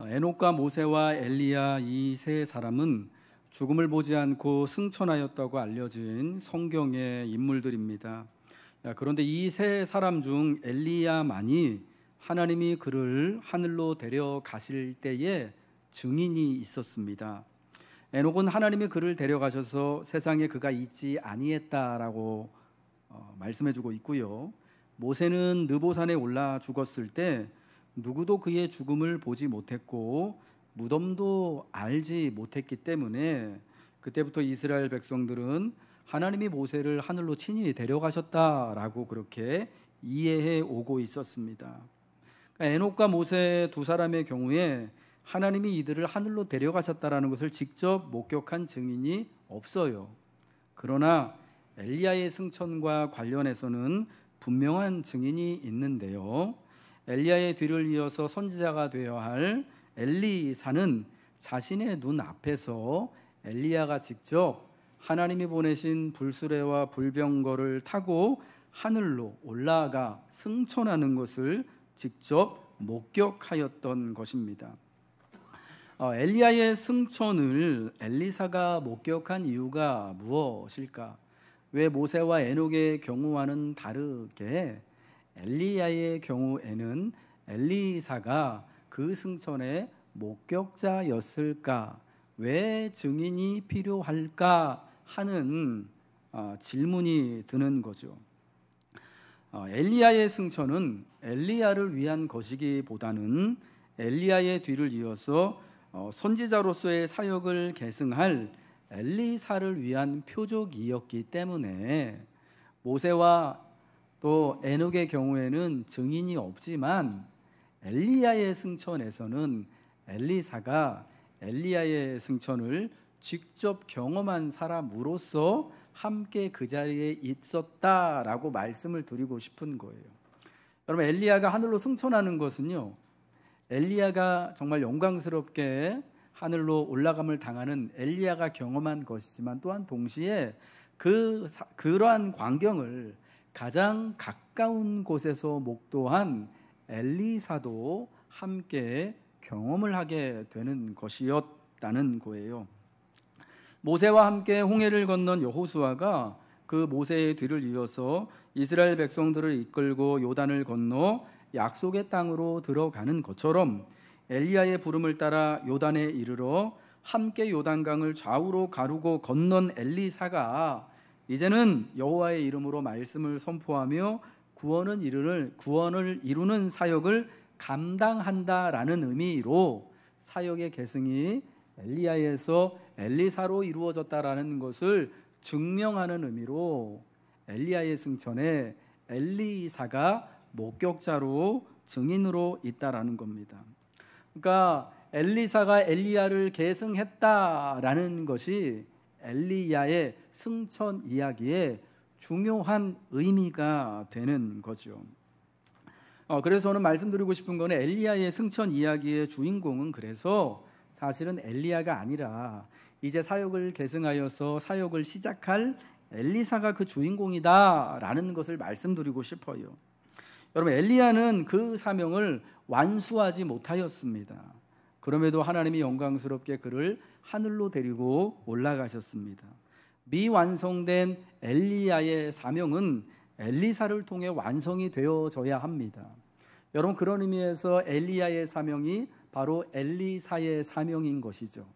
에녹과 모세와 엘리야 이 세 사람은 죽음을 보지 않고 승천하였다고 알려진 성경의 인물들입니다. 그런데 이 세 사람 중 엘리야만이 하나님이 그를 하늘로 데려가실 때에 증인이 있었습니다. 에녹은 하나님이 그를 데려가셔서 세상에 그가 있지 아니했다라고 말씀해주고 있고요. 모세는 느보산에 올라 죽었을 때 누구도 그의 죽음을 보지 못했고 무덤도 알지 못했기 때문에 그때부터 이스라엘 백성들은 하나님이 모세를 하늘로 친히 데려가셨다라고 그렇게 이해해 오고 있었습니다. 그러니까 에녹과 모세 두 사람의 경우에 하나님이 이들을 하늘로 데려가셨다라는 것을 직접 목격한 증인이 없어요. 그러나 엘리야의 승천과 관련해서는 분명한 증인이 있는데요. 엘리야의 뒤를 이어서 선지자가 되어야 할 엘리사는 자신의 눈 앞에서 엘리야가 직접 하나님이 보내신 불수레와 불병거를 타고 하늘로 올라가 승천하는 것을 직접 목격하였던 것입니다. 엘리야의 승천을 엘리사가 목격한 이유가 무엇일까? 왜 모세와 에녹의 경우와는 다르게 엘리야의 경우에는 엘리사가 그 승천의 목격자였을까? 왜 증인이 필요할까? 하는 질문이 드는 거죠. 엘리야의 승천은 엘리야를 위한 것이기보다는 엘리야의 뒤를 이어서 선지자로서의 사역을 계승할 엘리사를 위한 표적이었기 때문에 모세와 또 에녹의 경우에는 증인이 없지만 엘리야의 승천에서는 엘리사가 엘리야의 승천을 직접 경험한 사람으로서 함께 그 자리에 있었다라고 말씀을 드리고 싶은 거예요. 여러분, 엘리야가 하늘로 승천하는 것은요, 엘리야가 정말 영광스럽게 하늘로 올라감을 당하는 엘리야가 경험한 것이지만 또한 동시에 그러한 광경을 가장 가까운 곳에서 목도한 엘리사도 함께 경험을 하게 되는 것이었다는 거예요. 모세와 함께 홍해를 건넌 여호수아가 그 모세의 뒤를 이어서 이스라엘 백성들을 이끌고 요단을 건너 약속의 땅으로 들어가는 것처럼 엘리야의 부름을 따라 요단에 이르러 함께 요단강을 좌우로 가르고 건넌 엘리사가 이제는 여호와의 이름으로 말씀을 선포하며 구원을 이루는 사역을 감당한다라는 의미로 사역의 계승이 엘리야에서 엘리사로 이루어졌다라는 것을 증명하는 의미로 엘리야의 승천에 엘리사가 목격자로 증인으로 있다라는 겁니다. 그러니까 엘리사가 엘리야를 계승했다라는 것이 엘리야의 승천 이야기에 중요한 의미가 되는 거죠. 그래서 저는 말씀드리고 싶은 거는 엘리야의 승천 이야기의 주인공은 그래서 사실은 엘리야가 아니라 이제 사역을 계승하여서 사역을 시작할 엘리사가 그 주인공이다라는 것을 말씀드리고 싶어요. 여러분, 엘리야는 그 사명을 완수하지 못하였습니다. 그럼에도 하나님이 영광스럽게 그를 하늘로 데리고 올라가셨습니다. 미완성된 엘리야의 사명은 엘리사를 통해 완성이 되어져야 합니다. 여러분, 그런 의미에서 엘리야의 사명이 바로 엘리사의 사명인 것이죠.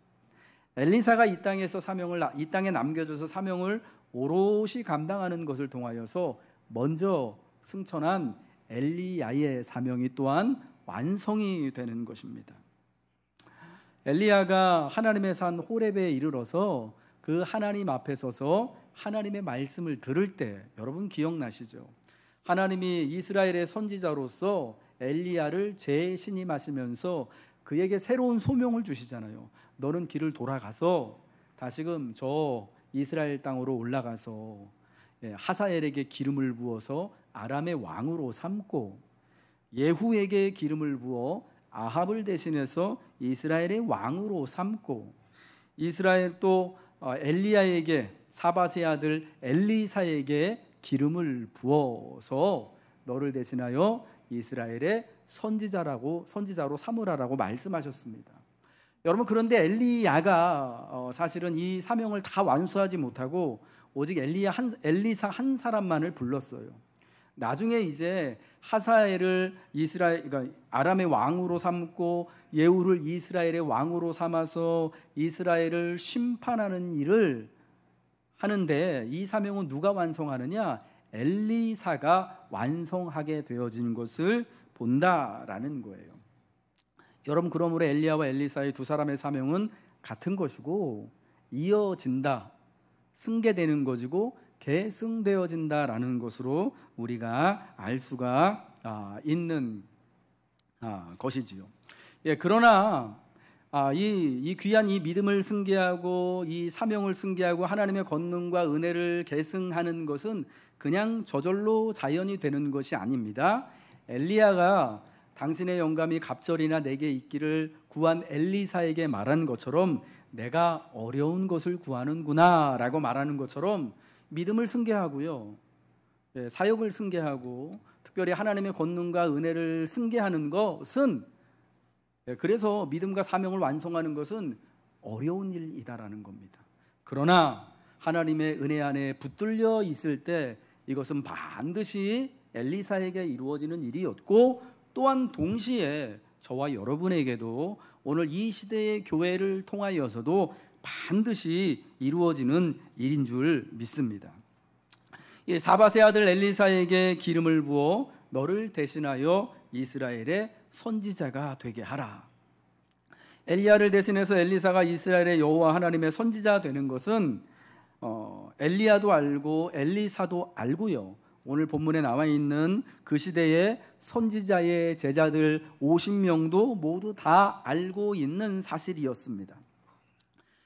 엘리사가 이 땅에 남겨져서 사명을 오롯이 감당하는 것을 통하여서 먼저 승천한 엘리야의 사명이 또한 완성이 되는 것입니다. 엘리야가 하나님의 산 호렙에 이르러서 그 하나님 앞에 서서 하나님의 말씀을 들을 때, 여러분 기억나시죠? 하나님이 이스라엘의 선지자로서 엘리야를 재신임하시면서 그에게 새로운 소명을 주시잖아요. 너는 길을 돌아가서 다시금 저 이스라엘 땅으로 올라가서 하사엘에게 기름을 부어서 아람의 왕으로 삼고 예후에게 기름을 부어 아합을 대신해서 이스라엘의 왕으로 삼고 이스라엘 또 엘리야에게 사밧의 아들 엘리사에게 기름을 부어서 너를 대신하여 이스라엘의 선지자로 삼으라라고 말씀하셨습니다. 여러분, 그런데 엘리야가 사실은 이 사명을 다 완수하지 못하고 오직 엘리사 한 사람만을 불렀어요. 나중에 이제 하사엘을 그러니까 아람의 왕으로 삼고 예후를 이스라엘의 왕으로 삼아서 이스라엘을 심판하는 일을 하는데, 이 사명은 누가 완성하느냐? 엘리사가 완성하게 되어진 것을 본다라는 거예요. 여러분, 그러므로 엘리야와 엘리사의 두 사람의 사명은 같은 것이고 이어진다, 승계되는 것이고 계승되어진다라는 것으로 우리가 알 수가 있는 것이지요. 그러나 이 귀한 이 믿음을 승계하고 이 사명을 승계하고 하나님의 권능과 은혜를 계승하는 것은 그냥 저절로 자연이 되는 것이 아닙니다. 엘리야가 당신의 영감이 갑절이나 내게 있기를 구한 엘리사에게 말한 것처럼 내가 어려운 것을 구하는구나 라고 말하는 것처럼 믿음을 승계하고요, 사역을 승계하고 특별히 하나님의 권능과 은혜를 승계하는 것은, 그래서 믿음과 사명을 완성하는 것은 어려운 일이다라는 겁니다. 그러나 하나님의 은혜 안에 붙들려 있을 때 이것은 반드시 엘리사에게 이루어지는 일이었고, 또한 동시에 저와 여러분에게도 오늘 이 시대의 교회를 통하여서도 반드시 이루어지는 일인 줄 믿습니다. 사밧의 아들 엘리사에게 기름을 부어 너를 대신하여 이스라엘의 선지자가 되게 하라. 엘리야를 대신해서 엘리사가 이스라엘의 여호와 하나님의 선지자 되는 것은 엘리야도 알고 엘리사도 알고요, 오늘 본문에 나와 있는 그 시대의 선지자의 제자들 50명도 모두 다 알고 있는 사실이었습니다.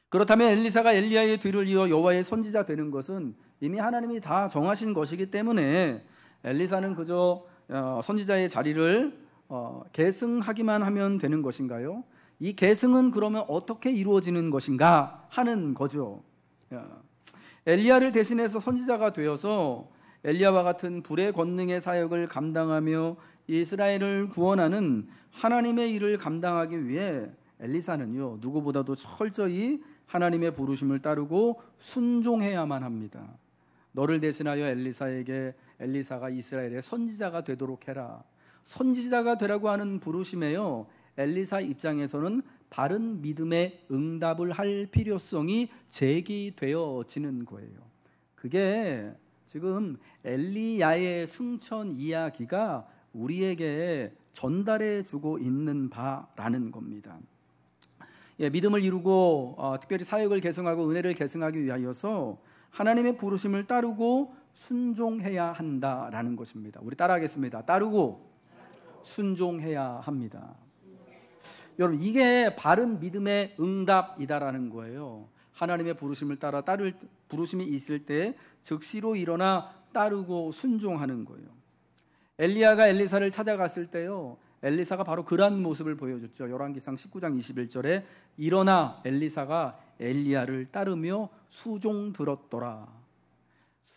그렇다면 엘리사가 엘리야의 뒤를 이어 여호와의 선지자 되는 것은 이미 하나님이 다 정하신 것이기 때문에 엘리사는 그저 선지자의 자리를 계승하기만 하면 되는 것인가요? 이 계승은 그러면 어떻게 이루어지는 것인가 하는 거죠. 엘리야를 대신해서 선지자가 되어서 엘리야와 같은 불의 권능의 사역을 감당하며 이스라엘을 구원하는 하나님의 일을 감당하기 위해 엘리사는요, 누구보다도 철저히 하나님의 부르심을 따르고 순종해야만 합니다. 너를 대신하여 엘리사가 이스라엘의 선지자가 되도록 해라. 선지자가 되라고 하는 부르심에요, 엘리사 입장에서는 바른 믿음의 응답을 할 필요성이 제기되어지는 거예요. 그게 지금 엘리야의 승천 이야기가 우리에게 전달해 주고 있는 바라는 겁니다. 믿음을 이루고 특별히 사역을 계승하고 은혜를 계승하기 위하여서 하나님의 부르심을 따르고 순종해야 한다라는 것입니다. 우리 따라하겠습니다. 따르고 순종해야 합니다. 여러분, 이게 바른 믿음의 응답이다라는 거예요. 하나님의 부르심을 따라 따를 부르심이 있을 때 즉시로 일어나 따르고 순종하는 거예요. 엘리야가 엘리사를 찾아갔을 때요, 엘리사가 바로 그러한 모습을 보여줬죠. 열왕기상 19장 21절에 일어나 엘리사가 엘리야를 따르며 수종 들었더라.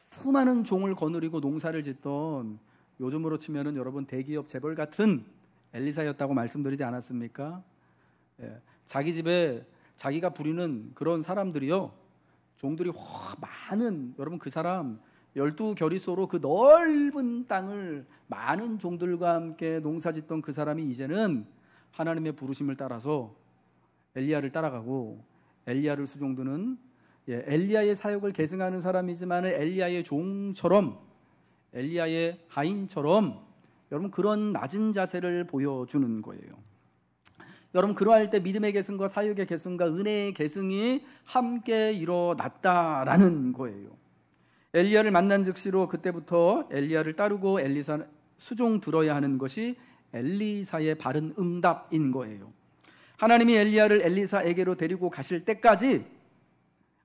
수많은 종을 거느리고 농사를 짓던, 요즘으로 치면은 여러분 대기업 재벌 같은 엘리사였다고 말씀드리지 않았습니까? 자기 집에 자기가 부리는 그런 사람들이요, 종들이 많은, 여러분 그 사람 12겨리소로 그 넓은 땅을 많은 종들과 함께 농사짓던 그 사람이 이제는 하나님의 부르심을 따라서 엘리야를 따라가고 엘리야를 수종드는, 엘리야의 사역을 계승하는 사람이지만 엘리야의 종처럼, 엘리야의 하인처럼 여러분 그런 낮은 자세를 보여주는 거예요. 여러분, 그러할 때 믿음의 계승과 사역의 계승과 은혜의 계승이 함께 일어났다라는 거예요. 엘리야를 만난 즉시로 그때부터 엘리야를 따르고 엘리사 수종 들어야 하는 것이 엘리사의 바른 응답인 거예요. 하나님이 엘리야를 엘리사에게로 데리고 가실 때까지,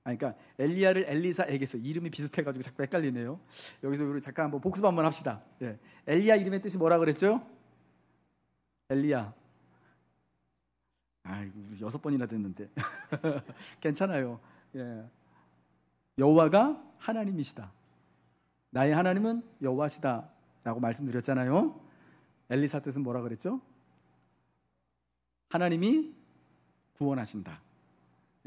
그러니까 엘리야를 엘리사에게서, 이름이 비슷해가지고 자꾸 헷갈리네요. 여기서 우리 잠깐 한번 복습 한번 합시다. 엘리야 이름의 뜻이 뭐라 그랬죠? 엘리야. 6번이나 됐는데 괜찮아요. 여호와가 하나님이시다. 나의 하나님은 여호와시다 라고 말씀드렸잖아요. 엘리사 뜻은 뭐라 그랬죠? 하나님이 구원하신다.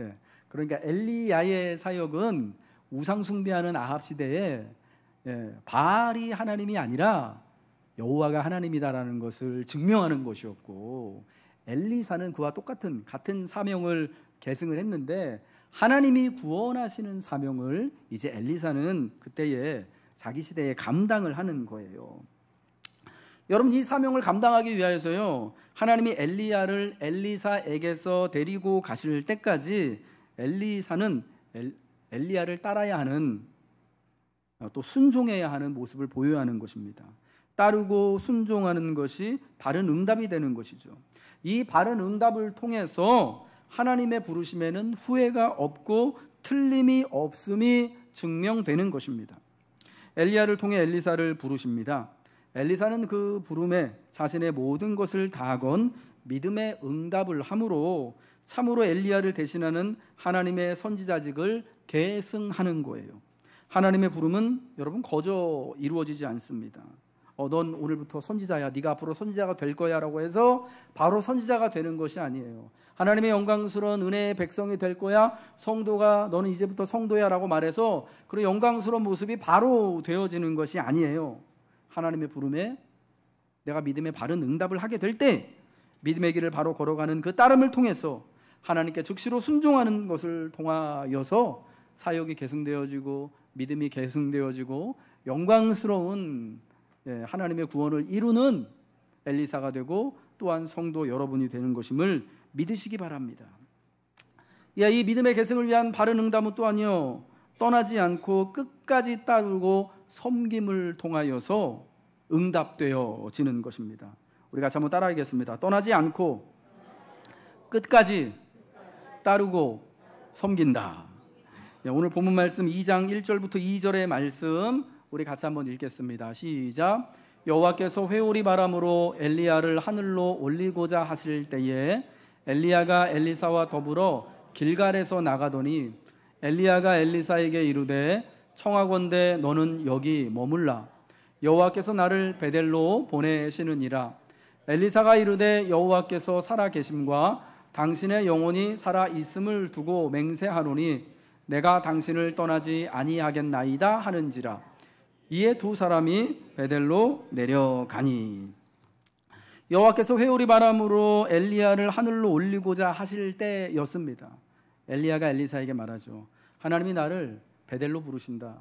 예. 그러니까 엘리야의 사역은 우상 숭배하는 아합 시대에 바알이 하나님이 아니라 여호와가 하나님이다라는 것을 증명하는 것이었고, 엘리사는 그와 같은 사명을 계승을 했는데, 하나님이 구원하시는 사명을 이제 엘리사는 그때에 자기 시대에 감당을 하는 거예요. 여러분, 이 사명을 감당하기 위하여서요, 하나님이 엘리야를 엘리사에게서 데리고 가실 때까지 엘리사는 엘리야를 따라야 하는, 또 순종해야 하는 모습을 보여야 하는 것입니다. 따르고 순종하는 것이 바른 응답이 되는 것이죠. 이 바른 응답을 통해서 하나님의 부르심에는 후회가 없고 틀림이 없음이 증명되는 것입니다. 엘리야를 통해 엘리사를 부르십니다. 엘리사는 그 부름에 자신의 모든 것을 다하건 믿음의 응답을 함으로 참으로 엘리야를 대신하는 하나님의 선지자직을 계승하는 거예요. 하나님의 부름은 여러분 거저 이루어지지 않습니다. 넌 오늘부터 선지자야, 네가 앞으로 선지자가 될 거야 라고 해서 바로 선지자가 되는 것이 아니에요. 하나님의 영광스러운 은혜의 백성이 될 거야, 성도가 너는 이제부터 성도야 라고 말해서 그런 영광스러운 모습이 바로 되어지는 것이 아니에요. 하나님의 부름에 내가 믿음의 바른 응답을 하게 될 때 믿음의 길을 바로 걸어가는 그 따름을 통해서 하나님께 즉시로 순종하는 것을 통하여서 사역이 계승되어지고 믿음이 계승되어지고 영광스러운 하나님의 구원을 이루는 엘리사가 되고 또한 성도 여러분이 되는 것임을 믿으시기 바랍니다. 이 믿음의 계승을 위한 바른 응답은 또한요, 떠나지 않고 끝까지 따르고 섬김을 통하여서 응답되어지는 것입니다. 우리 같이 한번 따라하겠습니다. 떠나지 않고 끝까지 따르고 섬긴다. 오늘 본문 말씀 2장 1절부터 2절의 말씀 우리 같이 한번 읽겠습니다. 시작. 여호와께서 회오리 바람으로 엘리야를 하늘로 올리고자 하실 때에 엘리야가 엘리사와 더불어 길갈에서 나가더니 엘리야가 엘리사에게 이르되 청하건대 너는 여기 머물라. 여호와께서 나를 베델로 보내시느니라. 엘리사가 이르되 여호와께서 살아 계심과 당신의 영혼이 살아 있음을 두고 맹세하노니 내가 당신을 떠나지 아니하겠나이다 하는지라. 이에 두 사람이 베델로 내려가니. 여호와께서 회오리 바람으로 엘리야를 하늘로 올리고자 하실 때였습니다. 엘리야가 엘리사에게 말하죠. 하나님이 나를 베델로 부르신다.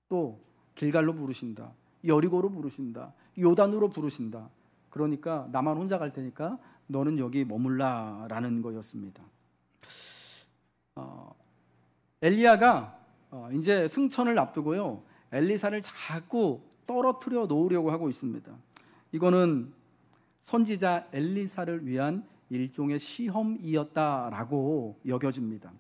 또 길갈로 부르신다. 여리고로 부르신다. 요단으로 부르신다. 그러니까 나만 혼자 갈 테니까 너는 여기 머물라라는 거였습니다. 엘리야가 이제 승천을 앞두고요, 엘리사를 자꾸 떨어뜨려 놓으려고 하고 있습니다. 이거는 선지자 엘리사를 위한 일종의 시험이었다라고 여겨집니다.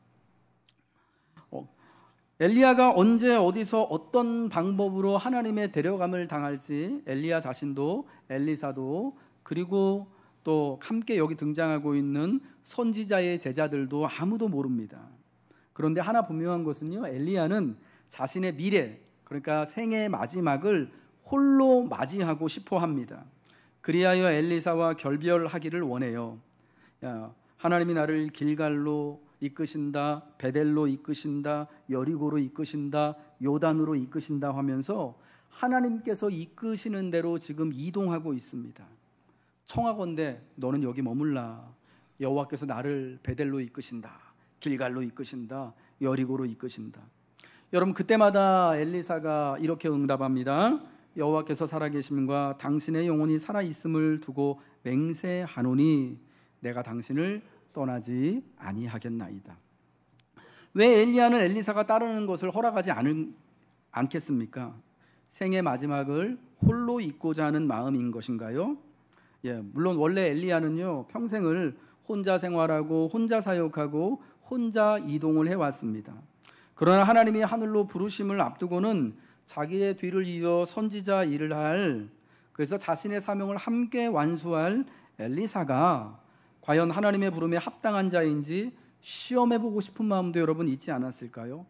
엘리야가 언제 어디서 어떤 방법으로 하나님의 데려감을 당할지 엘리야 자신도 엘리사도 그리고 또 함께 여기 등장하고 있는 선지자의 제자들도 아무도 모릅니다. 그런데 하나 분명한 것은요, 엘리야는 자신의 미래, 그러니까 생의 마지막을 홀로 맞이하고 싶어 합니다. 그리하여 엘리사와 결별하기를 원해요. 하나님이 나를 길갈로 이끄신다, 베델로 이끄신다, 여리고로 이끄신다, 요단으로 이끄신다 하면서 하나님께서 이끄시는 대로 지금 이동하고 있습니다. 청하건대 너는 여기 머물라. 여호와께서 나를 베델로 이끄신다, 길갈로 이끄신다, 여리고로 이끄신다. 여러분, 그때마다 엘리사가 이렇게 응답합니다. 여호와께서 살아계심과 당신의 영혼이 살아있음을 두고 맹세하노니 내가 당신을 떠나지 아니하겠나이다. 왜 엘리야는 엘리사가 따르는 것을 허락하지 않겠습니까? 생의 마지막을 홀로 있고자 하는 마음인 것인가요? 물론 원래 엘리야는요, 평생을 혼자 생활하고 혼자 사역하고 혼자 이동을 해왔습니다. 그러나 하나님이 하늘로 부르심을 앞두고는 자기의 뒤를 이어 선지자 일을 할, 그래서 자신의 사명을 함께 완수할 엘리사가 과연 하나님의 부름에 합당한 자인지 시험해보고 싶은 마음도 여러분 있지 않았을까요?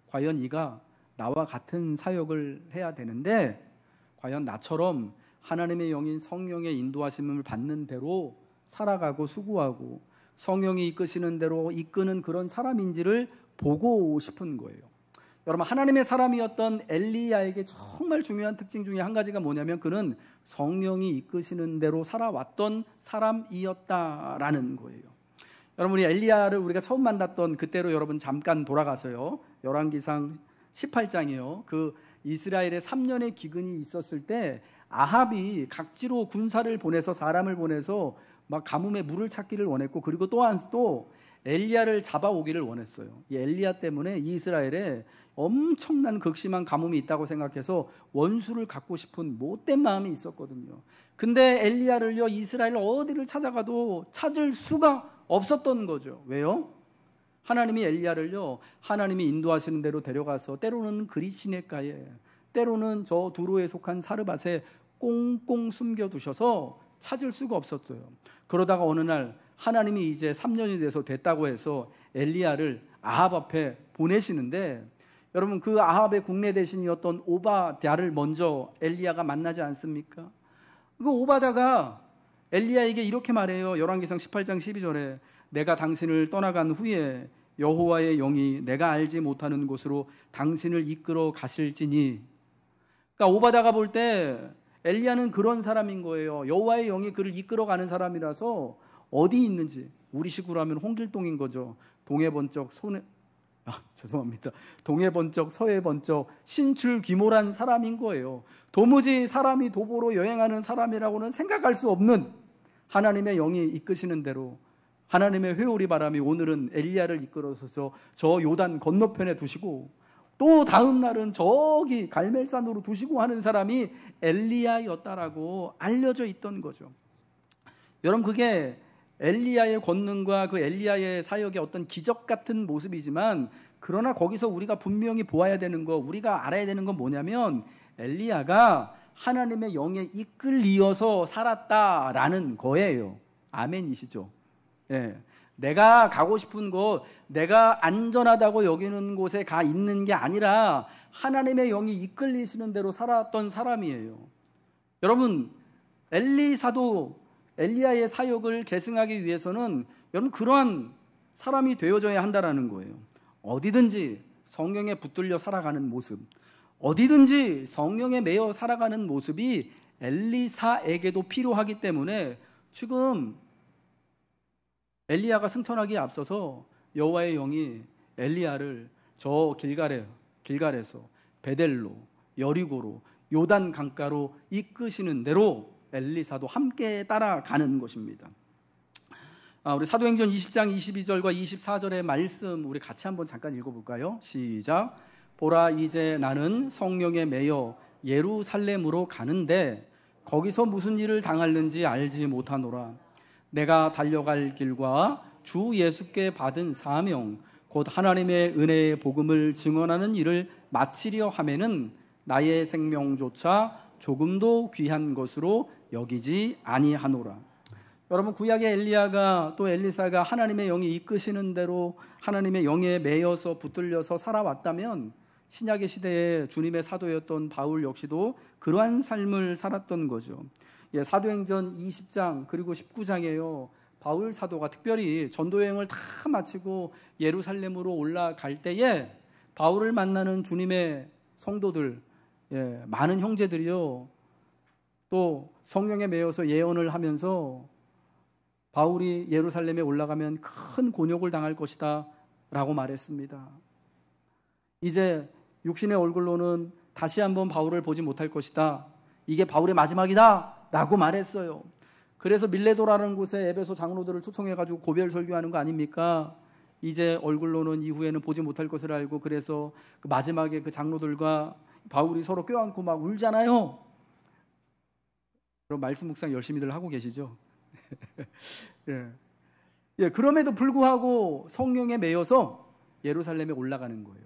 과연 이가 나와 같은 사역을 해야 되는데 과연 나처럼 하나님의 영인 성령의 인도하심을 받는 대로 살아가고 수고하고 성령이 이끄시는 대로 이끄는 그런 사람인지를 보고 싶은 거예요. 여러분, 하나님의 사람이었던 엘리야에게 정말 중요한 특징 중에 한 가지가 뭐냐면 그는 성령이 이끄시는 대로 살아왔던 사람이었다라는 거예요. 여러분, 우리 엘리야를 우리가 처음 만났던 그때로 여러분 잠깐 돌아가서요. 열왕기상 18장이요. 그 이스라엘에 3년의 기근이 있었을 때 아합이 각지로 군사를 보내서 사람을 보내서 막 가뭄에 물을 찾기를 원했고, 그리고 또한 또 엘리야를 잡아오기를 원했어요. 이 엘리야 때문에 이스라엘에 엄청난 극심한 가뭄이 있다고 생각해서 원수를 갖고 싶은 못된 마음이 있었거든요. 근데 엘리야를요, 이스라엘 어디를 찾아가도 찾을 수가 없었던 거죠. 왜요? 하나님이 엘리야를요, 하나님이 인도하시는 대로 데려가서 때로는 그리시네가에, 때로는 저 두로에 속한 사르밧에 꽁꽁 숨겨두셔서 찾을 수가 없었어요. 그러다가 어느 날 하나님이 이제 3년이 돼서 됐다고 해서 엘리야를 아합 앞에 보내시는데, 여러분, 그 아합의 국내 대신이었던 오바댜를 먼저 엘리야가 만나지 않습니까? 그 오바댜가 엘리야에게 이렇게 말해요. 열왕기상 18장 12절에 내가 당신을 떠나간 후에 여호와의 영이 내가 알지 못하는 곳으로 당신을 이끌어 가실지니. 그러니까 오바댜가 볼 때 엘리야는 그런 사람인 거예요. 여호와의 영이 그를 이끌어 가는 사람이라서 어디 있는지, 우리 식으로 하면 홍길동인 거죠. 동해 번쩍 동해 번쩍 서해 번쩍 신출귀몰한 사람인 거예요. 도무지 사람이 도보로 여행하는 사람이라고는 생각할 수 없는 하나님의 영이 이끄시는 대로 하나님의 회오리 바람이 오늘은 엘리야를 이끌어서 저 요단 건너편에 두시고, 또 다음 날은 저기 갈멜산으로 두시고 하는 사람이 엘리야였다라고 알려져 있던 거죠. 여러분, 그게 엘리야의 권능과 그 엘리야의 사역의 어떤 기적 같은 모습이지만, 그러나 거기서 우리가 분명히 보아야 되는 거, 우리가 알아야 되는 건 뭐냐면 엘리야가 하나님의 영에 이끌리어서 살았다라는 거예요. 아멘이시죠? 예. 내가 가고 싶은 곳, 내가 안전하다고 여기는 곳에 가 있는 게 아니라 하나님의 영이 이끌리시는 대로 살았던 사람이에요. 여러분, 엘리사도 엘리야의 사역을 계승하기 위해서는 여러분 그러한 사람이 되어져야 한다는 거예요. 어디든지 성령에 붙들려 살아가는 모습, 어디든지 성령에 매여 살아가는 모습이 엘리사에게도 필요하기 때문에 지금 엘리야가 승천하기에 앞서서 여호와의 영이 엘리야를 저 길갈에서 베델로, 여리고로, 요단 강가로 이끄시는 대로 엘리사도 함께 따라가는 것입니다. 우리 사도행전 20장 22절과 24절의 말씀 우리 같이 한번 잠깐 읽어볼까요? 시작. 보라, 이제 나는 성령에 매여 예루살렘으로 가는데 거기서 무슨 일을 당할는지 알지 못하노라. 내가 달려갈 길과 주 예수께 받은 사명, 곧 하나님의 은혜의 복음을 증언하는 일을 마치려 하면은 나의 생명조차 조금도 귀한 것으로 여기지 아니하노라. 여러분, 구약의 엘리야가 또 엘리사가 하나님의 영이 이끄시는 대로 하나님의 영에 매여서 붙들려서 살아왔다면, 신약의 시대에 주님의 사도였던 바울 역시도 그러한 삶을 살았던 거죠. 사도행전 20장 그리고 19장에요. 바울 사도가 특별히 전도여행을 다 마치고 예루살렘으로 올라갈 때에 바울을 만나는 주님의 성도들, 많은 형제들이요, 또 성령에 매여서 예언을 하면서 바울이 예루살렘에 올라가면 큰 곤욕을 당할 것이다 라고 말했습니다. 이제 육신의 얼굴로는 다시 한번 바울을 보지 못할 것이다, 이게 바울의 마지막이다 라고 말했어요. 그래서 밀레도라는 곳에 에베소 장로들을 초청해가지고 고별 설교하는 거 아닙니까? 이제 얼굴로는 이후에는 보지 못할 것을 알고, 그래서 그 마지막에 그 장로들과 바울이 서로 껴안고 막 울잖아요. 그럼 말씀 묵상 열심히들 하고 계시죠? 그럼에도 불구하고 성령에 매여서 예루살렘에 올라가는 거예요.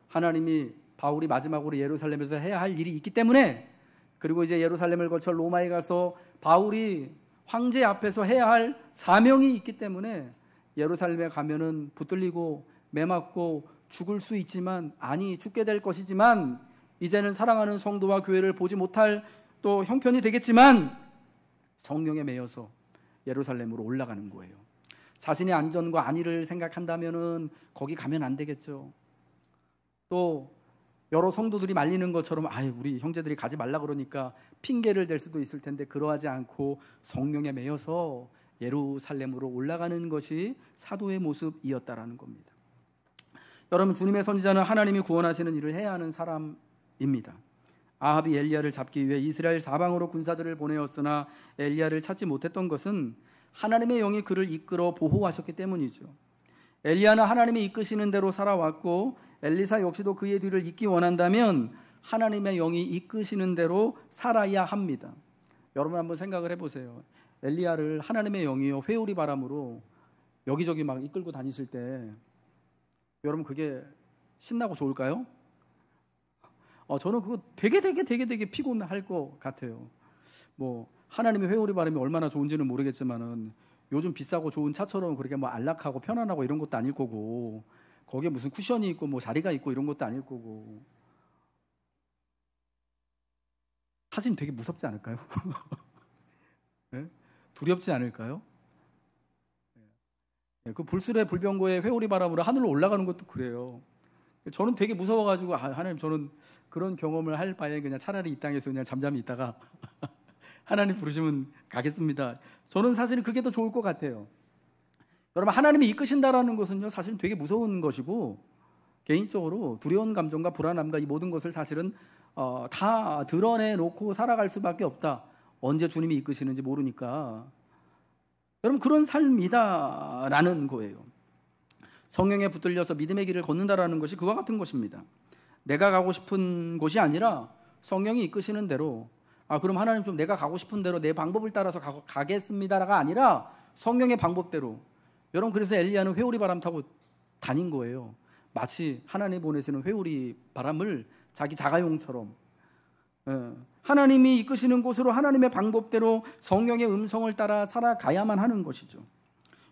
하나님이 바울이 마지막으로 예루살렘에서 해야 할 일이 있기 때문에, 그리고 이제 예루살렘을 거쳐 로마에 가서 바울이 황제 앞에서 해야 할 사명이 있기 때문에 예루살렘에 가면은 붙들리고 매맞고 죽을 수 있지만, 아니 죽게 될 것이지만, 이제는 사랑하는 성도와 교회를 보지 못할 또 형편이 되겠지만 성령에 매여서 예루살렘으로 올라가는 거예요. 자신의 안전과 안위를 생각한다면은 거기 가면 안 되겠죠. 또 여러 성도들이 말리는 것처럼 우리 형제들이 가지 말라 그러니까 핑계를 댈 수도 있을 텐데 그러하지 않고 성령에 매여서 예루살렘으로 올라가는 것이 사도의 모습이었다라는 겁니다. 여러분, 주님의 선지자는 하나님이 구원하시는 일을 해야 하는 사람입니다. 아합이 엘리야를 잡기 위해 이스라엘 사방으로 군사들을 보내었으나 엘리야를 찾지 못했던 것은 하나님의 영이 그를 이끌어 보호하셨기 때문이죠. 엘리야는 하나님이 이끄시는 대로 살아왔고 엘리사 역시도 그의 뒤를 잇기 원한다면 하나님의 영이 이끄시는 대로 살아야 합니다. 여러분 한번 생각을 해보세요. 엘리야를 하나님의 영이요 회오리 바람으로 여기저기 막 이끌고 다니실 때 여러분 그게 신나고 좋을까요? 저는 그거 되게 피곤할 것 같아요. 뭐 하나님의 회오리 바람이 얼마나 좋은지는 모르겠지만은 요즘 비싸고 좋은 차처럼 그렇게 뭐 안락하고 편안하고 이런 것도 아닐 거고 거기에 무슨 쿠션이 있고 뭐 자리가 있고 이런 것도 아닐 거고 사실 되게 무섭지 않을까요? 네? 두렵지 않을까요? 그 불술의 불병거의 회오리 바람으로 하늘로 올라가는 것도 그래요. 저는 되게 무서워가지고 하나님 저는 그런 경험을 할 바에 그냥 차라리 이 땅에서 그냥 잠잠히 있다가 하나님 부르시면 가겠습니다. 저는 사실은 그게 더 좋을 것 같아요. 여러분, 하나님이 이끄신다라는 것은요 사실 되게 무서운 것이고 개인적으로 두려운 감정과 불안함과 이 모든 것을 사실은 다 드러내놓고 살아갈 수밖에 없다. 언제 주님이 이끄시는지 모르니까. 여러분, 그런 삶이다라는 거예요. 성령에 붙들려서 믿음의 길을 걷는다라는 것이 그와 같은 것입니다. 내가 가고 싶은 곳이 아니라 성령이 이끄시는 대로 그럼 하나님 좀 내가 가고 싶은 대로 내 방법을 따라서 가겠습니다가 아니라 성령의 방법대로. 여러분, 그래서 엘리야는 회오리 바람 타고 다닌 거예요. 마치 하나님 보내시는 회오리 바람을 자기 자가용처럼 하나님이 이끄시는 곳으로 하나님의 방법대로 성령의 음성을 따라 살아가야만 하는 것이죠.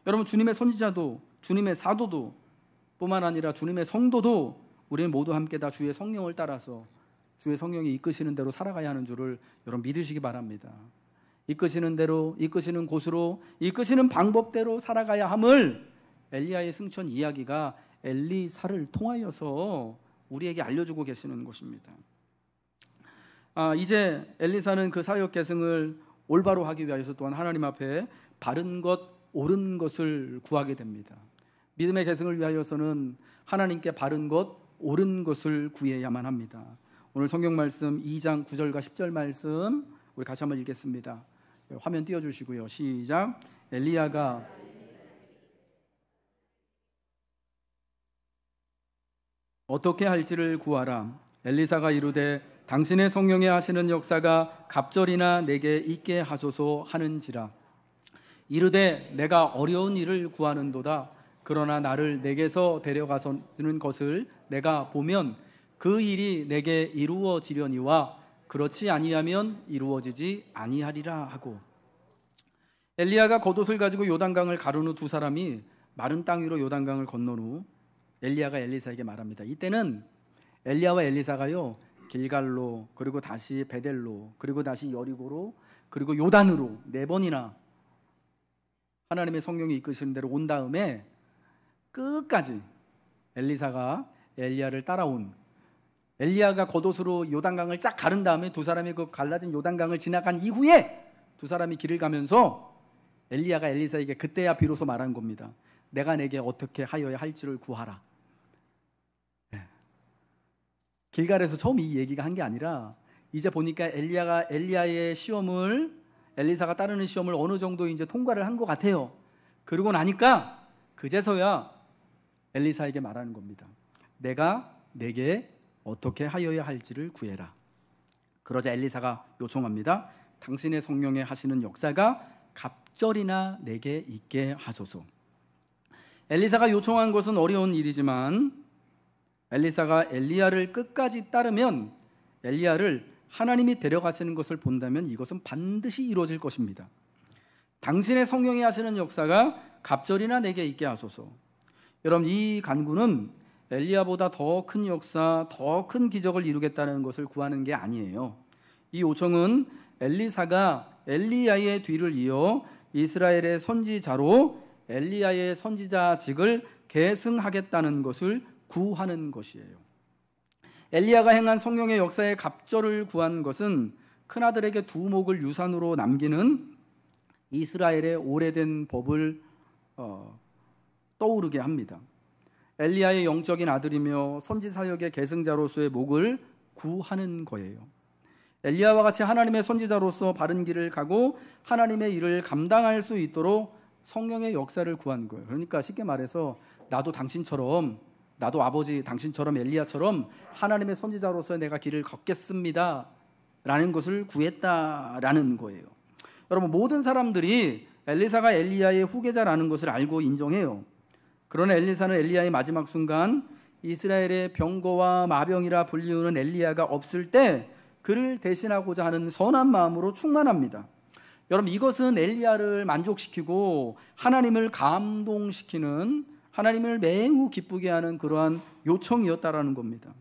여러분, 주님의 선지자도 주님의 사도도 뿐만 아니라 주님의 성도도 우리는 모두 함께 다 주의 성령을 따라서 주의 성령이 이끄시는 대로 살아가야 하는 줄을 여러분 믿으시기 바랍니다. 이끄시는 대로, 이끄시는 곳으로, 이끄시는 방법대로 살아가야 함을 엘리야의 승천 이야기가 엘리사를 통하여서 우리에게 알려주고 계시는 것입니다. 이제 엘리사는 그 사역 계승을 올바로 하기 위해서 또한 하나님 앞에 바른 것, 옳은 것을 구하게 됩니다. 믿음의 계승을 위하여서는 하나님께 바른 것, 옳은 것을 구해야만 합니다. 오늘 성경 말씀 2장 9절과 10절 말씀 우리 같이 한번 읽겠습니다. 화면 띄워주시고요. 시작. 엘리야가 어떻게 할지를 구하라. 엘리사가 이르되 당신의 성령에 하시는 역사가 갑절이나 내게 있게 하소서 하는지라. 이르되 내가 어려운 일을 구하는도다. 그러나 나를 내게서 데려가서는 것을 내가 보면 그 일이 내게 이루어지려니와 그렇지 아니하면 이루어지지 아니하리라 하고. 엘리야가 겉옷을 가지고 요단강을 가른 후 두 사람이 마른 땅 위로 요단강을 건넌 후 엘리야가 엘리사에게 말합니다. 이때는 엘리야와 엘리사가요 길갈로, 그리고 다시 베델로, 그리고 다시 여리고로, 그리고 요단으로 4번이나 하나님의 성령이 이끄시는 대로 온 다음에 끝까지 엘리사가 엘리야를 따라온, 엘리야가 겉옷으로 요단강을 쫙 가른 다음에 두 사람이 그 갈라진 요단강을 지나간 이후에 두 사람이 길을 가면서 엘리야가 엘리사에게 그때야 비로소 말한 겁니다. 내가 내게 어떻게 하여야 할지를 구하라. 길갈에서 처음 이 얘기가 한 게 아니라 이제 보니까 엘리야의 시험을, 엘리사가 따르는 시험을 어느 정도 이제 통과를 한 것 같아요. 그러고 나니까 그제서야 엘리사에게 말하는 겁니다. 내가 내게 어떻게 하여야 할지를 구해라. 그러자 엘리사가 요청합니다. 당신의 성령에 하시는 역사가 갑절이나 내게 있게 하소서. 엘리사가 요청한 것은 어려운 일이지만 엘리사가 엘리야를 끝까지 따르면, 엘리야를 하나님이 데려가시는 것을 본다면 이것은 반드시 이루어질 것입니다. 당신의 성령이 하시는 역사가 갑절이나 내게 있게 하소서. 여러분, 이 간구는 엘리야보다 더 큰 역사, 더 큰 기적을 이루겠다는 것을 구하는 게 아니에요. 이 요청은 엘리사가 엘리야의 뒤를 이어 이스라엘의 선지자로 엘리야의 선지자직을 계승하겠다는 것을 구하는 것이에요. 엘리야가 행한 성령의 역사의 갑절을 구한 것은 큰아들에게 두 목을 유산으로 남기는 이스라엘의 오래된 법을 떠오르게 합니다. 엘리야의 영적인 아들이며 선지사역의 계승자로서의 목을 구하는 거예요. 엘리야와 같이 하나님의 선지자로서 바른 길을 가고 하나님의 일을 감당할 수 있도록 성령의 역사를 구한 거예요. 그러니까 쉽게 말해서 나도 아버지 당신처럼 엘리야처럼 하나님의 선지자로서 내가 길을 걷겠습니다 라는 것을 구했다라는 거예요. 여러분, 모든 사람들이 엘리사가 엘리야의 후계자라는 것을 알고 인정해요. 그러나 엘리사는 엘리야의 마지막 순간 이스라엘의 병거와 마병이라 불리우는 엘리야가 없을 때 그를 대신하고자 하는 선한 마음으로 충만합니다. 여러분, 이것은 엘리야를 만족시키고 하나님을 감동시키는, 하나님을 매우 기쁘게 하는 그러한 요청이었다라는 겁니다.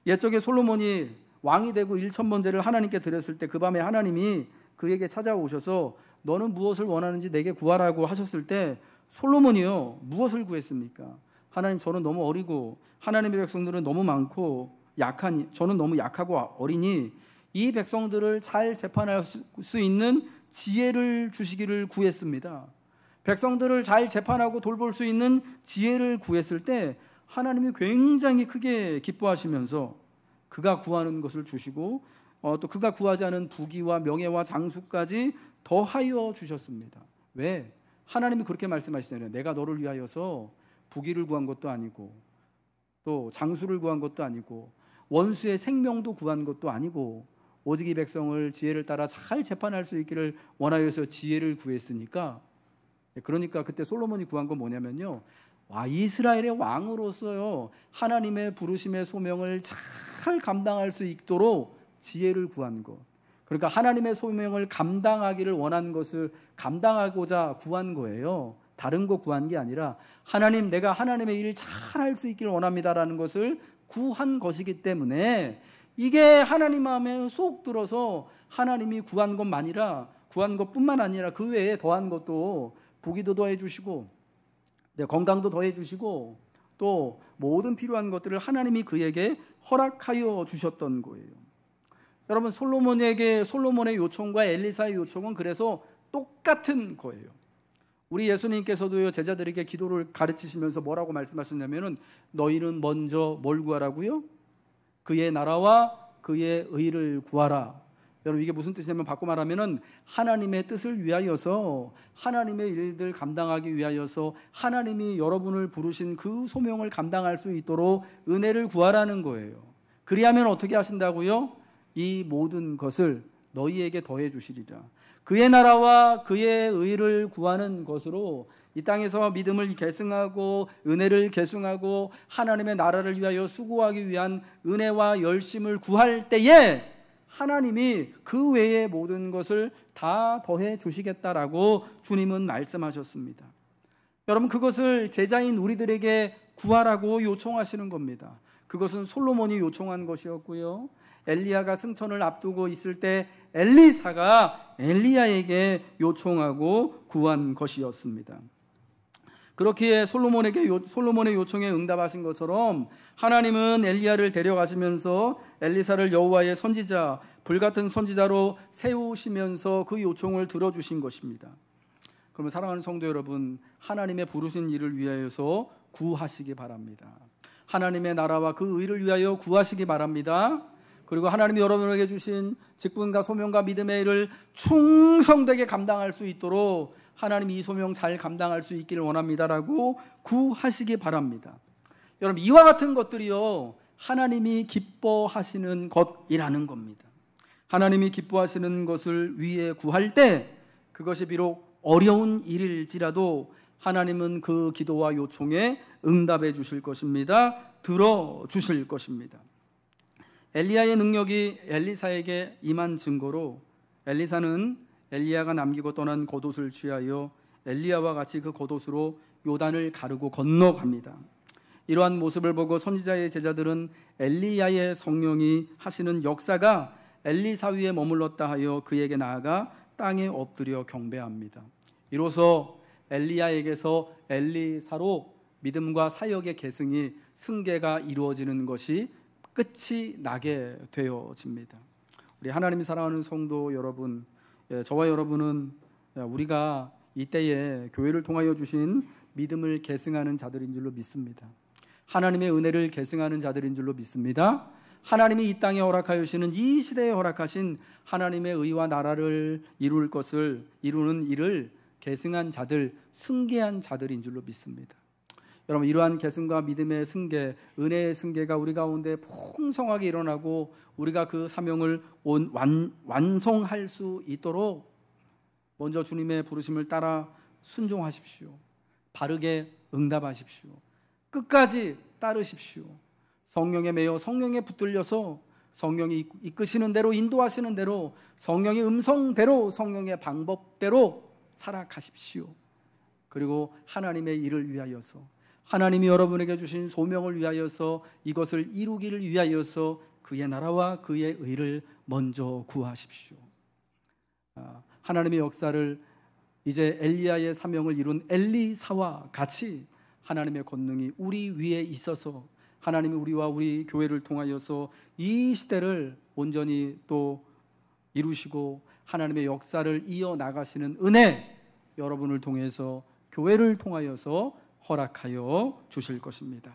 옛적에 솔로몬이 왕이 되고 1000번제를 하나님께 드렸을 때 그 밤에 하나님이 그에게 찾아오셔서 너는 무엇을 원하는지 내게 구하라고 하셨을 때 솔로몬이요, 무엇을 구했습니까? 하나님, 저는 너무 어리고 하나님의 백성들은 너무 많고 약하니, 저는 너무 약하고 어리니 이 백성들을 잘 재판할 수 있는 지혜를 주시기를 구했습니다. 백성들을 잘 재판하고 돌볼 수 있는 지혜를 구했을 때 하나님이 굉장히 크게 기뻐하시면서 그가 구하는 것을 주시고 또 그가 구하지 않은 부귀와 명예와 장수까지 더하여 주셨습니다. 왜? 하나님이 그렇게 말씀하시잖아요. 내가 너를 위하여서 부귀를 구한 것도 아니고 또 장수를 구한 것도 아니고 원수의 생명도 구한 것도 아니고 오직 이 백성을 지혜를 따라 잘 재판할 수 있기를 원하여서 지혜를 구했으니까, 그러니까 그때 솔로몬이 구한 건 뭐냐면요, 이스라엘의 왕으로서요 하나님의 부르심의 소명을 잘 감당할 수 있도록 지혜를 구한 것. 그러니까 하나님의 소명을 감당하기를 원한 것을 감당하고자 구한 거예요. 다른 거 구한 게 아니라 하나님, 내가 하나님의 일을 잘 할 수 있기를 원합니다라는 것을 구한 것이기 때문에 이게 하나님 마음에 쏙 들어서 하나님이 구한 것뿐만 아니라 그 외에 더한 것도 부귀도 더해 주시고 건강도 더해 주시고 또 모든 필요한 것들을 하나님이 그에게 허락하여 주셨던 거예요. 여러분, 솔로몬의 요청과 엘리사의 요청은 그래서 똑같은 거예요. 우리 예수님께서도요 제자들에게 기도를 가르치시면서 뭐라고 말씀하셨냐면은 너희는 먼저 뭘 구하라고요? 그의 나라와 그의 의를 구하라. 여러분, 이게 무슨 뜻이냐면 바꿔 말하면은 하나님의 뜻을 위하여서, 하나님의 일들 감당하기 위하여서 하나님이 여러분을 부르신 그 소명을 감당할 수 있도록 은혜를 구하라는 거예요. 그리하면 어떻게 하신다고요? 이 모든 것을 너희에게 더해 주시리라. 그의 나라와 그의 의를 구하는 것으로 이 땅에서 믿음을 계승하고 은혜를 계승하고 하나님의 나라를 위하여 수고하기 위한 은혜와 열심을 구할 때에 하나님이 그 외의 모든 것을 다 더해 주시겠다라고 주님은 말씀하셨습니다. 여러분, 그것을 제자인 우리들에게 구하라고 요청하시는 겁니다. 그것은 솔로몬이 요청한 것이었고요, 엘리야가 승천을 앞두고 있을 때 엘리사가 엘리야에게 요청하고 구한 것이었습니다. 그렇기에 솔로몬의 요청에 응답하신 것처럼 하나님은 엘리야를 데려가시면서 엘리사를 여호와의 선지자, 불같은 선지자로 세우시면서 그 요청을 들어주신 것입니다. 그러면 사랑하는 성도 여러분, 하나님의 부르신 일을 위하여서 구하시기 바랍니다. 하나님의 나라와 그 의를 위하여 구하시기 바랍니다. 그리고 하나님이 여러분에게 주신 직분과 소명과 믿음의 일을 충성되게 감당할 수 있도록 하나님이 이 소명 잘 감당할 수 있기를 원합니다라고 구하시기 바랍니다. 여러분, 이와 같은 것들이요 하나님이 기뻐하시는 것이라는 겁니다. 하나님이 기뻐하시는 것을 위해 구할 때 그것이 비록 어려운 일일지라도 하나님은 그 기도와 요청에 응답해 주실 것입니다. 들어주실 것입니다. 엘리야의 능력이 엘리사에게 임한 증거로 엘리사는 엘리야가 남기고 떠난 겉옷을 취하여 엘리야와 같이 그 겉옷으로 요단을 가르고 건너갑니다. 이러한 모습을 보고 선지자의 제자들은 엘리야의 성령이 하시는 역사가 엘리사 위에 머물렀다 하여 그에게 나아가 땅에 엎드려 경배합니다. 이로써 엘리야에게서 엘리사로 믿음과 사역의 계승이 승계가 이루어지는 것이 끝이 나게 되어집니다. 우리 하나님이 사랑하는 성도 여러분, 저와 여러분은 우리가 이때에 교회를 통하여 주신 믿음을 계승하는 자들인 줄로 믿습니다. 하나님의 은혜를 계승하는 자들인 줄로 믿습니다. 하나님이 이 땅에 허락하여 주시는 이 시대에 허락하신 하나님의 의와 나라를 이루는 일을 계승한 자들, 승계한 자들인 줄로 믿습니다. 여러분, 이러한 계승과 믿음의 승계, 은혜의 승계가 우리 가운데 풍성하게 일어나고 우리가 그 사명을 완성할 수 있도록 먼저 주님의 부르심을 따라 순종하십시오. 바르게 응답하십시오. 끝까지 따르십시오. 성령에 매여 성령에 붙들려서 성령이 이끄시는 대로, 인도하시는 대로, 성령의 음성대로, 성령의 방법대로 살아가십시오. 그리고 하나님의 일을 위하여서, 하나님이 여러분에게 주신 소명을 위하여서, 이것을 이루기를 위하여서 그의 나라와 그의 의를 먼저 구하십시오. 하나님의 역사를 이제 엘리야의 사명을 이룬 엘리사와 같이 하나님의 권능이 우리 위에 있어서 하나님이 우리와 우리 교회를 통하여서 이 시대를 온전히 또 이루시고 하나님의 역사를 이어나가시는 은혜, 여러분을 통해서 교회를 통하여서 허락하여 주실 것입니다.